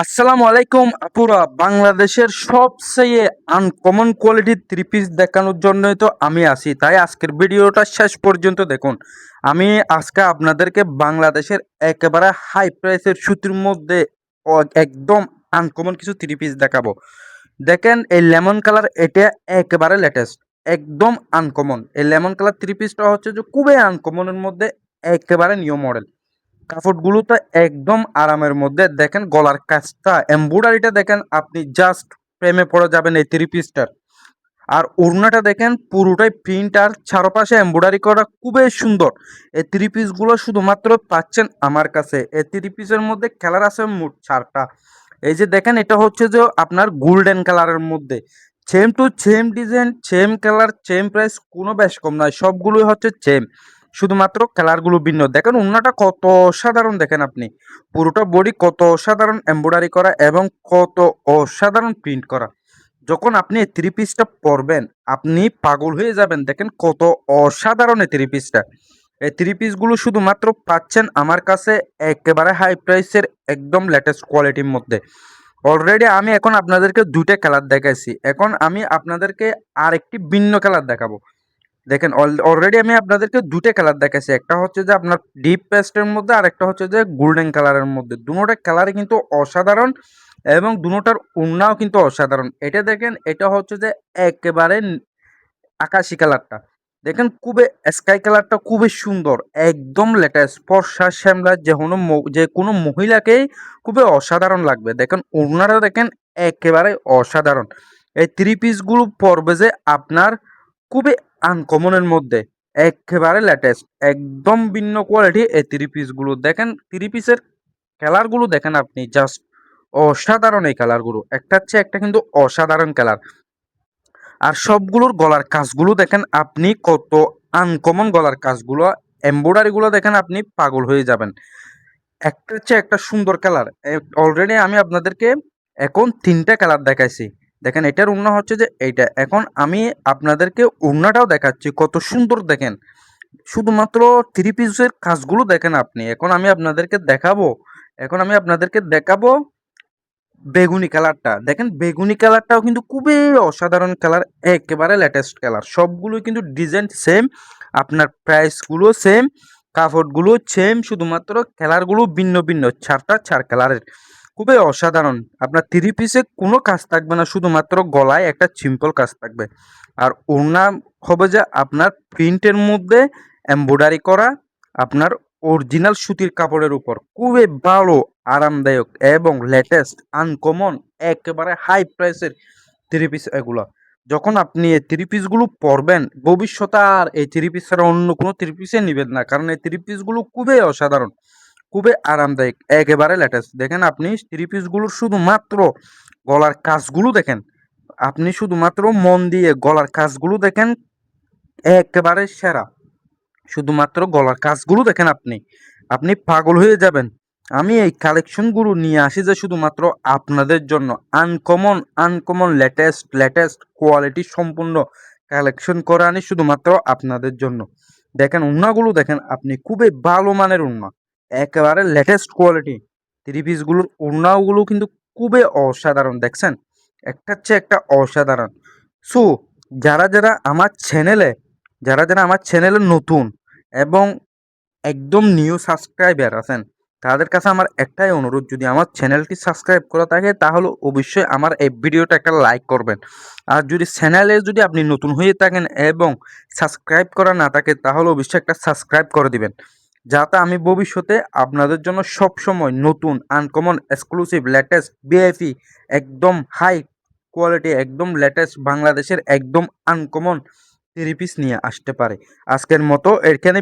আসসালামু আলাইকুম আপুরা, বাংলাদেশের সবচেয়ে আনকমন কোয়ালিটির থ্রি পিস দেখানোর জন্যই তো আমি আসি। তাই আজকের ভিডিওটা শেষ পর্যন্ত দেখুন। আমি আজকে আপনাদেরকে বাংলাদেশের একেবারে হাই প্রাইসের সুতির মধ্যে একদম আনকমন কিছু থ্রি পিস দেখাবো। দেখেন এই লেমন কালার, এটা একেবারে লেটেস্ট, একদম আনকমন। এই লেমন কালার থ্রি পিসটা হচ্ছে যে খুবই আনকমনের মধ্যে, একেবারে নিউ মডেল। কাপড়গুলো তো একদম আরামের মধ্যে। দেখেন গলার কাজটা, এমব্রয়ডারিটা দেখেন, আপনি জাস্ট প্রেমে পড়ে যাবেন এই থ্রি পিসটার। আর ওড়নাটা দেখেন পুরোটাই প্রিন্ট আর চারপাশে এমব্রয়ডারি করা, খুবই সুন্দর। এই থ্রি পিসগুলো শুধুমাত্র পাচ্ছেন আমার কাছে। এই থ্রি পিসের মধ্যে কালার আছে মোট 4টা। এই যে দেখেন, এটা হচ্ছে যে আপনার গোল্ডেন কালারের মধ্যে, same to same design, same colour, same price, কোনো বেশ কম নয়, সবগুলোই হচ্ছে সেম, শুধুমাত্র কালারগুলো ভিন্ন। দেখেন ওড়নাটা কত অসাধারণ, দেখেন আপনি পুরোটা বডি কত অসাধারণ এমব্রয়ডারি করা এবং কত অসাধারণ প্রিন্ট করা। যখন আপনি এই থ্রি পিসটা পরবেন আপনি পাগল হয়ে যাবেন। দেখেন কত অসাধারণ এই থ্রি পিসটা। এই থ্রি পিসগুলো শুধুমাত্র পাচ্ছেন আমার কাছে একেবারে হাই প্রাইসের, একদম লেটেস্ট কোয়ালিটির মধ্যে। অলরেডি আমি এখন আপনাদেরকে দুইটা কালার দেখাইছি, এখন আমি আপনাদেরকে আরেকটি ভিন্ন কালার দেখাবো। দেখেন অলরেডি আমি আপনাদেরকে দুটো কালার দেখাচ্ছি, একটা হচ্ছে যে আপনার ডিপ পেস্টের মধ্যে আর একটা হচ্ছে যে গোল্ডেন কালারের মধ্যে। দুটোটা কালারই কিন্তু অসাধারণ এবং দুটোটার ওড়নাও কিন্তু অসাধারণ। এটা দেখেন, এটা হচ্ছে যে একেবারে আকাশি কালারটা, দেখেন খুবই স্কাই কালারটা খুবই সুন্দর, একদম লেটেস্ট ফর্সা শ্যামলা, যে কোনো মহিলাকেই খুবই অসাধারণ লাগবে। দেখেন ওড়নাটা দেখেন একেবারে অসাধারণ। এই থ্রি পিসগুলো পরবে যে আপনার খুবই আনকমনের মধ্যে, একেবারে লেটেস্ট, একদম ভিন্ন কোয়ালিটি। এই থ্রি পিসগুলো দেখেন, থ্রি পিসের কালারগুলো দেখেন আপনি জাস্ট অসাধারণ। এই কালারগুলো একটা হচ্ছে একটা কিন্তু অসাধারণ কালার। আর সবগুলোর গলার কাজগুলো দেখেন আপনি কত আনকমন গলার কাজগুলো, এমব্রয়ডারিগুলো দেখেন আপনি পাগল হয়ে যাবেন। একটা হচ্ছে একটা সুন্দর কালার। অলরেডি আমি আপনাদেরকে এখন 3টা কালার দেখাইছি। দেখেন এটার ওড়না হচ্ছে যে এইটা, এখন আমি আপনাদেরকে ওড়নাটাও দেখাচ্ছি কত সুন্দর। দেখেন শুধুমাত্র থ্রি পিসের কাজগুলো দেখেন আপনি। এখন আমি আপনাদেরকে দেখাবো বেগুনি কালারটা। দেখেন বেগুনি কালারটাও কিন্তু খুবই অসাধারণ কালার, একেবারে লেটেস্ট কালার। সবগুলোই কিন্তু ডিজাইন সেম, আপনার প্রাইসগুলো সেম, কাপড়গুলো সেম, শুধুমাত্র কালারগুলো ভিন্ন ভিন্ন, 4টা 4 কালারের, খুবই অসাধারণ। আপনার থ্রি পিসে কোনো কাজ থাকবে না, শুধুমাত্র গলায় একটা সিম্পল কাজ থাকবে। আর ওড়না হবে যে আপনার প্রিন্টের মধ্যে এমব্রয়ডারি করা, আপনার অরিজিনাল সুতির কাপড়ের উপর, খুবই ভালো, আরামদায়ক এবং লেটেস্ট আনকমন, একেবারে হাই প্রাইসের থ্রি পিস এগুলো। যখন আপনি এই থ্রি পিসগুলো পরবেন ভবিষ্যতে আর এই থ্রি পিস ছাড়া অন্য কোনো থ্রি পিসে নেবেন না, কারণ এই থ্রি পিসগুলো খুবই অসাধারণ, খুবই আরামদায়ক, একেবারে লেটেস্ট। দেখেন আপনি থ্রি পিসগুলোর শুধুমাত্র গলার কাজগুলো দেখেন, আপনি শুধুমাত্র মন দিয়ে গলার কাজগুলো দেখেন, একেবারে সেরা। শুধুমাত্র গলার কাজগুলো দেখেন আপনি, আপনি পাগল হয়ে যাবেন। আমি এই কালেকশনগুলো নিয়ে আসি যে শুধুমাত্র আপনাদের জন্য, uncommon uncommon latest latest quality সম্পূর্ণ কালেকশন করে আনি শুধুমাত্র আপনাদের জন্য। দেখেন ওড়নাগুলো দেখেন আপনি, খুবই ভালো মানের ওড়না, একেবারে লেটেস্ট কোয়ালিটি। থ্রি পিসগুলোর ওড়নাগুলো কিন্তু খুবই অসাধারণ, দেখছেন একটা হচ্ছে একটা অসাধারণ। সো যারা যারা আমার চ্যানেলে যারা আমার চ্যানেলে নতুন এবং একদম নিউ সাবস্ক্রাইবার আছেন, তাদের কাছে আমার একটাই অনুরোধ, যদি আমার চ্যানেলটি সাবস্ক্রাইব করা থাকে তাহলে অবশ্যই আমার এই ভিডিওটা একটা লাইক করবেন। আর যদি চ্যানেলে যদি আপনি নতুন হয়ে থাকেন এবং সাবস্ক্রাইব করা না থাকে তাহলে অবশ্যই একটা সাবস্ক্রাইব করে দিবেন, যাতে আমি ভবিষ্যতে আপনাদের জন্য সব সময় নতুন আনকমন এক্সক্লুসিভ লেটেস্ট ভিআইপি একদম হাই কোয়ালিটি, একদম লেটেস্ট বাংলাদেশের একদম আনকমন থ্রি পিস নিয়ে আসতে পারে। আজকের মতো এখানে